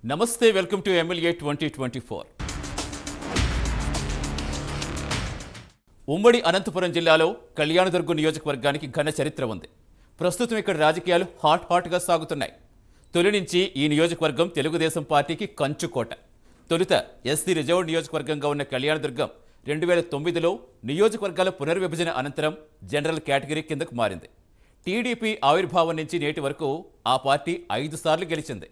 నమస్తే welcome to MLA 2024. ఉమ్మడి అనంతపురం జిల్లాలో కళ్యాణదుర్గం నియోజకవర్గానికి ఘన చరిత్ర ఉంది. ప్రస్తుతం ఇక్కడ రాజకీయాలు హాట్గా సాగుతున్నాయి. తొలి నుంచి ఈ నియోజకవర్గం తెలుగుదేశం పార్టీకి కంచుకోట. తొలుత ఎస్సీ రిజర్వ్ నియోజకవర్గంగా ఉన్న కళ్యాణదుర్గం 2009లో నియోజకవర్గాల పునర్విభజన అనంతరం జనరల్ కేటగిరీ కిందకు మారింది. టీడీపీ ఆవిర్భావం నుంచి నేటి వరకు ఆ పార్టీ 5 సార్లు గెలిచింది.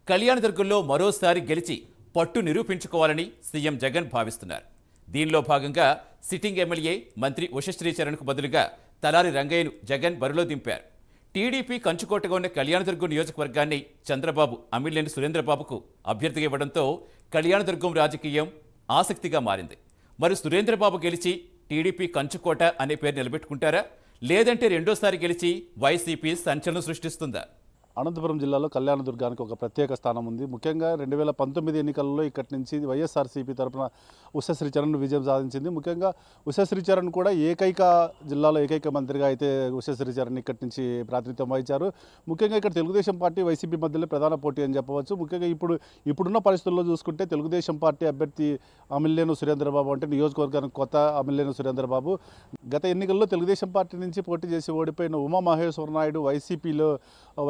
కళ్యాణదుర్గంలో మరోసారి గెలిచి పట్టు నిరూపించుకోవాలని సీఎం జగన్ భావిస్తున్నారు. దీనిలో భాగంగా సిట్టింగ్ ఎమ్మెల్యే మంత్రి ఉషశ్రీచరణ్కు బదులుగా తలారి రంగయ్యను జగన్ బరిలో దింపారు. టీడీపీ కంచుకోటగా ఉన్న కళ్యాణదుర్గం నియోజకవర్గాన్ని చంద్రబాబు అమిలినేని సురేంద్రబాబుకు అభ్యర్థిగా ఇవ్వడంతో కళ్యాణదుర్గం రాజకీయం ఆసక్తిగా మారింది. మరి సురేంద్రబాబు గెలిచి టీడీపీ కంచుకోట అనే పేరు నిలబెట్టుకుంటారా, లేదంటే రెండోసారి గెలిచి వైసీపీ సంచలనం సృష్టిస్తుందా? అనంతపురం జిల్లాలో కళ్యాణదుర్గానికి ఒక ప్రత్యేక స్థానం ఉంది. ముఖ్యంగా 2019 ఎన్నికల్లో ఇక్కడి నుంచి వైఎస్ఆర్సీపీ తరఫున ఉషశ్రీచరణ్ విజయం సాధించింది. ముఖ్యంగా ఉషశ్రీచరణ్ కూడా జిల్లాలో ఏకైక మంత్రిగా అయితే ఉషశ్రీచరణ్ ఇక్కడి నుంచి ప్రాతినిధ్యం వహించారు. ముఖ్యంగా ఇక్కడ తెలుగుదేశం పార్టీ వైసీపీ మధ్యలో ప్రధాన పోటీ అని చెప్పవచ్చు. ముఖ్యంగా ఇప్పుడున్న పరిస్థితుల్లో చూసుకుంటే తెలుగుదేశం పార్టీ అభ్యర్థి అమిలినేని సురేంద్రబాబు, అంటే నియోజకవర్గానికి కొత్త అమిలినేని సురేంద్రబాబు, గత ఎన్నికల్లో తెలుగుదేశం పార్టీ నుంచి పోటీ చేసి ఓడిపోయిన ఉమామహేశ్వర నాయుడు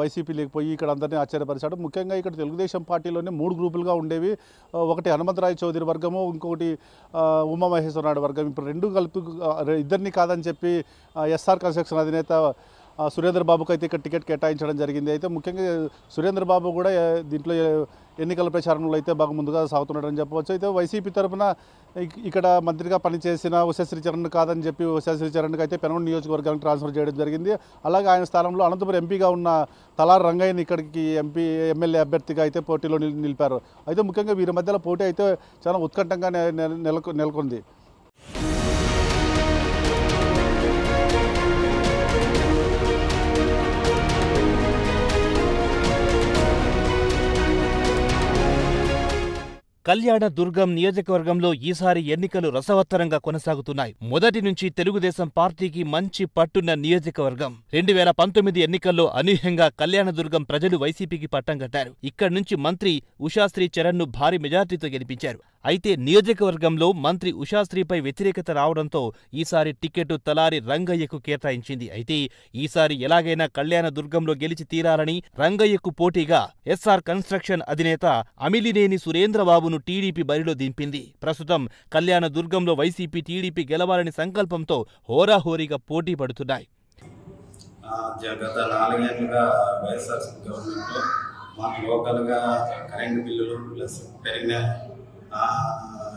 వైసీపీ పోయి ఇక్కడ అందరినీ ఆశ్చర్యపరిచాడు. ముఖ్యంగా ఇక్కడ తెలుగుదేశం పార్టీలోనే 3 గ్రూపులుగా ఉండేవి. ఒకటి హనుమంతరాయ చౌదరి వర్గము, ఇంకొకటి ఉమామహేశ్వర నాయుడు వర్గం. ఇప్పుడు 2 కలిపి ఇద్దరిని కాదని చెప్పి ఎస్ఆర్ కన్స్ట్రక్షన్ అధినేత సురేంద్రబాబుకు అయితే ఇక్కడ టికెట్ కేటాయించడం జరిగింది. అయితే ముఖ్యంగా సురేంద్రబాబు కూడా దీంట్లో ఎన్నికల ప్రచారంలో అయితే బాగా ముందుగా సాగుతున్నాడని చెప్పవచ్చు. అయితే వైసీపీ తరఫున ఇక్కడ మంత్రిగా పనిచేసిన ఉషశ్రీచరణ్ కాదని చెప్పి ఉషశ్రీచరణ్కి అయితే పెనగొండ నియోజకవర్గానికి ట్రాన్స్ఫర్ చేయడం జరిగింది. అలాగే ఆయన స్థానంలో అనంతపురం ఎంపీగా ఉన్న తలారి రంగయ్యని ఇక్కడికి ఎమ్మెల్యే అభ్యర్థిగా అయితే పోటీలో నిలిపారు. అయితే ముఖ్యంగా వీరి మధ్యలో పోటీ అయితే చాలా ఉత్కంఠంగా నెలకొంది. కళ్యాణదుర్గం నియోజకవర్గంలో ఈసారి ఎన్నికలు రసవత్తరంగా కొనసాగుతున్నాయి. మొదటి నుంచి తెలుగుదేశం పార్టీకి మంచి పట్టున్న నియోజకవర్గం. 2019 ఎన్నికల్లో అనూహ్యంగా కళ్యాణదుర్గం ప్రజలు వైసీపీకి పట్టం కట్టారు. ఇక్కడి నుంచి మంత్రి ఉషశ్రీచరణ్ను భారీ మెజార్టీతో గెలిపించారు. అయితే నియోజకవర్గంలో మంత్రి ఉషశ్రీపై వ్యతిరేకత రావడంతో ఈసారి టికెట్ తలారి రంగయ్యకు కేటాయించింది. అయితే ఈసారి ఎలాగైనా కళ్యాణదుర్గంలో గెలిచి తీరాలని రంగయ్యకు పోటీగా ఎస్ఆర్ కన్స్ట్రక్షన్ అధినేత అమిలినేని సురేంద్రబాబును టీడీపీ బరిలో దింపింది. ప్రస్తుతం కళ్యాణదుర్గంలో వైసీపీ టీడీపీ గెలవాలని సంకల్పంతో హోరాహోరీగా పోటీ పడుతున్నాయి. గత 4 ఏళ్లుగా వైఎస్ఆర్సీపీ గవర్నమెంట్లో మాకు లోకల్గా కరెంటు బిల్లులు ప్లస్ పెరిగిన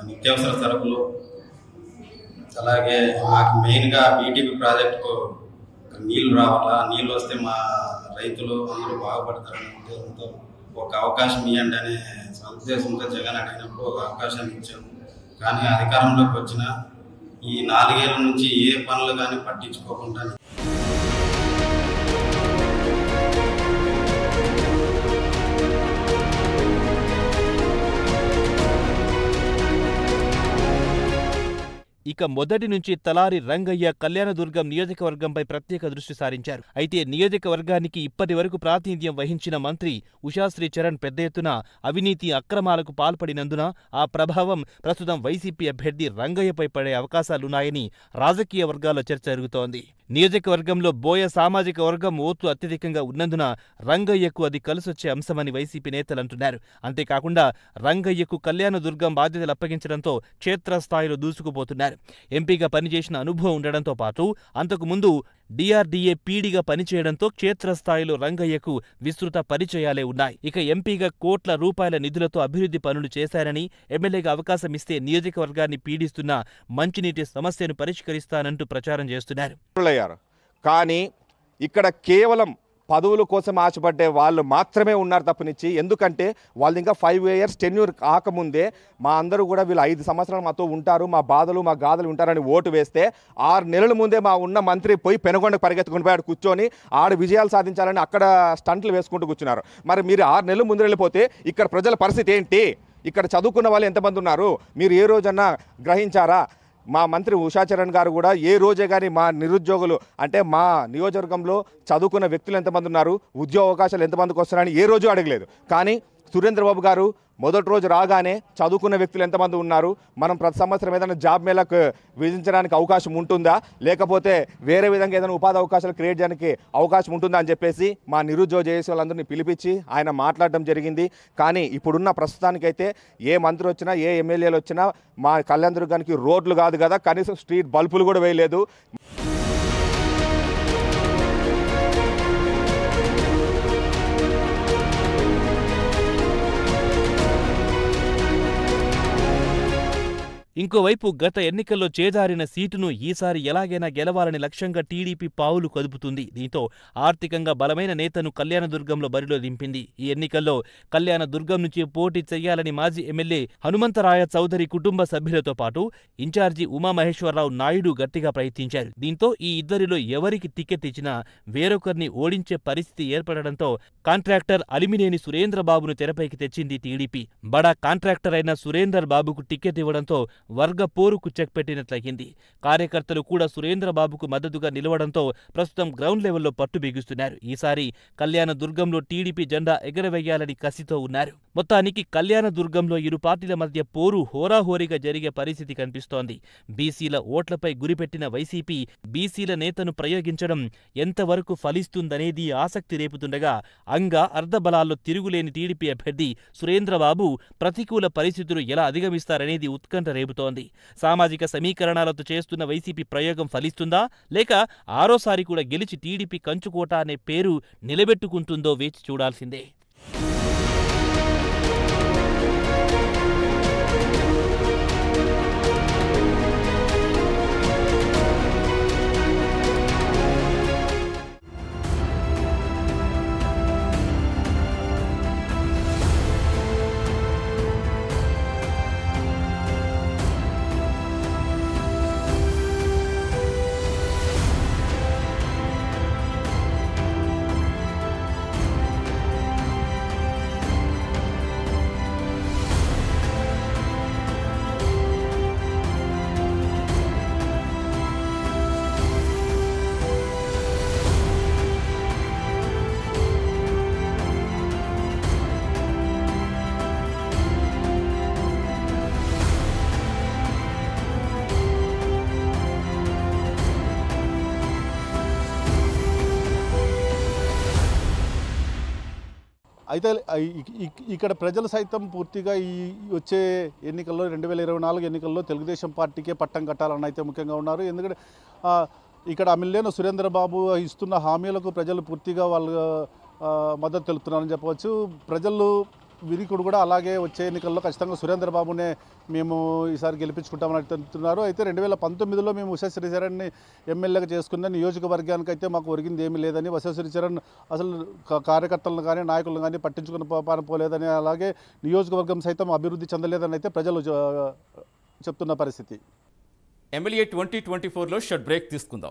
నిత్యావసర సరుకులు, అలాగే మాకు మెయిన్గా బీటీపీ ప్రాజెక్టుకు నీళ్లు రావాలా, నీళ్ళు వస్తే మా రైతులు అందరూ బాగుపడతారని ఉద్దేశంతో ఒక అవకాశం ఇవ్వండి అనే ఉద్దేశంతో జగన్ అడిగినప్పుడు ఒక అవకాశాన్ని ఇచ్చాము. కానీ అధికారంలోకి వచ్చిన ఈ 4 ఏళ్ల నుంచి ఏ పనులు కానీ పట్టించుకోకుండా ఇక మొదటి నుంచి తలారి రంగయ్య కళ్యాణదుర్గం నియోజకవర్గంపై ప్రత్యేక దృష్టి సారించారు. అయితే నియోజకవర్గానికి ఇప్పటి వరకు ప్రాతినిధ్యం వహించిన మంత్రి ఉషశ్రీచరణ్ పెద్ద ఎత్తున అవినీతి అక్రమాలకు పాల్పడినందున ఆ ప్రభావం ప్రస్తుతం వైసీపీ అభ్యర్థి రంగయ్యపై పడే అవకాశాలున్నాయని రాజకీయ వర్గాల్లో చర్చ జరుగుతోంది. నియోజకవర్గంలో బోయ సామాజిక వర్గం ఓట్లు అత్యధికంగా ఉన్నందున రంగయ్యకు అది కలిసొచ్చే అంశమని వైసీపీ నేతలంటున్నారు. అంతేకాకుండా రంగయ్యకు కళ్యాణదుర్గం బాధ్యతలు అప్పగించడంతో క్షేత్రస్థాయిలో దూసుకుపోతున్నారు. ఎంపీగా పనిచేసిన అనుభవం ఉండడంతో పాటు అంతకుముందు డిఆర్డీఏ పీడీగా పనిచేయడంతో క్షేత్రస్థాయిలో రంగయ్యకు విస్తృత పరిచయాలే ఉన్నాయి. ఇక ఎంపీగా కోట్ల రూపాయల నిధులతో అభివృద్ధి పనులు చేశారని, ఎమ్మెల్యేగా అవకాశం ఇస్తే నియోజకవర్గాన్ని పీడిస్తున్న మంచినీటి సమస్యను పరిష్కరిస్తానంటూ ప్రచారం చేస్తున్నారు. కానీ ఇక్కడ కేవలం పదవుల కోసం ఆశపడ్డే వాళ్ళు మాత్రమే ఉన్నారు తప్పనిచ్చి, ఎందుకంటే వాళ్ళు ఇంకా 5 years టెన్యూర్ కాకముందే మా అందరూ కూడా వీళ్ళు 5 సంవత్సరాలు మాతో ఉంటారు, మా బాధలు మా గాథలు ఉంటారని ఓటు వేస్తే 6 నెలల ముందే మా ఉన్న మంత్రి పోయి పెనుగొండకు పరిగెత్తుకుని పోయాడు కూర్చొని ఆడ విజయాలు సాధించాలని అక్కడ స్టంట్లు వేసుకుంటూ కూర్చున్నారు. మరి మీరు 6 నెలల ముందు వెళ్ళిపోతే ఇక్కడ ప్రజల పరిస్థితి ఏంటి? ఇక్కడ చదువుకున్న వాళ్ళు ఎంతమంది ఉన్నారు? మీరు ఏ రోజన్నా గ్రహించారా? మా మంత్రి ఉషశ్రీచరణ్ గారు కూడా ఏ రోజే కానీ మా నిరుద్యోగులు అంటే మా నియోజకవర్గంలో చదువుకున్న వ్యక్తులు ఎంతమంది ఉన్నారు, ఉద్యోగ అవకాశాలు ఎంతమందికి వస్తున్నారని ఏ రోజు అడగలేదు. కానీ సురేంద్రబాబు గారు మొదటి రోజు రాగానే చదువుకున్న వ్యక్తులు ఎంతమంది ఉన్నారు, మనం ప్రతి సంవత్సరం ఏదైనా జాబ్ మేళకు విధించడానికి అవకాశం ఉంటుందా, లేకపోతే వేరే విధంగా ఏదైనా ఉపాధి అవకాశాలు క్రియేట్ చేయడానికి అవకాశం ఉంటుందా అని చెప్పేసి మా నిరుద్యోగ జేఏసీ వాళ్ళందరినీ పిలిపించి ఆయన మాట్లాడడం జరిగింది. కానీ ఇప్పుడున్న ప్రస్తుతానికైతే ఏ మంత్రి వచ్చినా ఏ ఎమ్మెల్యేలు వచ్చినా మా కళ్యాణ దుర్గానికి రోడ్లు కాదు కదా, కనీసం స్ట్రీట్ బల్బులు కూడా వేయలేదు. ఇంకోవైపు గత ఎన్నికల్లో చేజారిన సీటును ఈసారి ఎలాగైనా గెలవాలని లక్ష్యంగా టీడీపీ పావులు కదుపుతుంది. దీంతో ఆర్థికంగా బలమైన నేతను కళ్యాణదుర్గంలో బరిలో దింపింది. ఈ ఎన్నికల్లో కళ్యాణదుర్గం నుంచి పోటీ చేయాలని మాజీ ఎమ్మెల్యే హనుమంతరాయ చౌదరి కుటుంబ సభ్యులతో పాటు ఇన్ఛార్జి ఉమామహేశ్వరరావు నాయుడు గట్టిగా ప్రయత్నించారు. దీంతో ఈ ఇద్దరిలో ఎవరికి టికెట్ ఇచ్చినా వేరొకరిని ఓడించే పరిస్థితి ఏర్పడడంతో కాంట్రాక్టర్ అలిమినేని సురేంద్రబాబును తెరపైకి తెచ్చింది టీడీపీ. బడా కాంట్రాక్టర్ అయిన సురేందర్ బాబుకు టికెట్ ఇవ్వడంతో వర్గ పోరుకు చెక్ పెట్టినట్లయింది. కార్యకర్తలు కూడా సురేంద్రబాబుకు మద్దతుగా నిలవడంతో ప్రస్తుతం గ్రౌండ్ లెవెల్లో పట్టు బిగుస్తున్నారు. ఈసారి కళ్యాణదుర్గంలో టీడీపీ జెండా ఎగరవేయాలని కసితో ఉన్నారు. మొత్తానికి కళ్యాణదుర్గంలో ఇరు పార్టీల మధ్య పోరు హోరాహోరీగా జరిగే పరిస్థితి కనిపిస్తోంది. బీసీల ఓట్లపై గురిపెట్టిన వైసీపీ బీసీల నేతను ప్రయోగించడం ఎంతవరకు ఫలిస్తుందనేది ఆసక్తి రేపుతుండగా, అంగా అర్ధబలాల్లో తిరుగులేని టీడీపీ అభ్యర్థి సురేంద్రబాబు ప్రతికూల పరిస్థితులు ఎలా అధిగమిస్తారనేది ఉత్కంఠ రేపుతోంది. సామాజిక సమీకరణాలతో చేస్తున్న వైసీపీ ప్రయోగం ఫలిస్తుందా, లేక ఆరోసారి కూడా గెలిచి టీడీపీ కంచుకోట అనే పేరు నిలబెట్టుకుంటుందో వేచి చూడాల్సిందే. అయితే ఇక్కడ ప్రజలు సైతం పూర్తిగా ఈ వచ్చే ఎన్నికల్లో 2024 ఎన్నికల్లో తెలుగుదేశం పార్టీకే పట్టం కట్టాలని అయితే ముఖ్యంగా ఉన్నారు. ఎందుకంటే ఇక్కడ అమిలేని సురేంద్రబాబు ఇస్తున్న హామీలకు ప్రజలు పూర్తిగా వాళ్ళు మద్దతు తెలుపుతున్నారని చెప్పవచ్చు. ప్రజలు వినికుడు కూడా అలాగే వచ్చే ఎన్నికల్లో ఖచ్చితంగా సురేంద్రబాబునే మేము ఈసారి గెలిపించుకుంటామని తెలుపుతున్నారు. అయితే 2019లో మేము ఉషశ్రీచరణ్ని ఎమ్మెల్యేగా చేసుకున్న నియోజకవర్గానికి అయితే మాకు ఒరిగింది ఏమీ లేదని, ఉషశ్రీచరణ్ అసలు కార్యకర్తలను కానీ నాయకులను కానీ పట్టించుకుని పోలేదని, అలాగే నియోజకవర్గం సైతం అభివృద్ధి చెందలేదని అయితే ప్రజలు చెప్తున్న పరిస్థితి. ఎమ్మెల్యే 2024లో షార్ట్ బ్రేక్ తీసుకుందాం.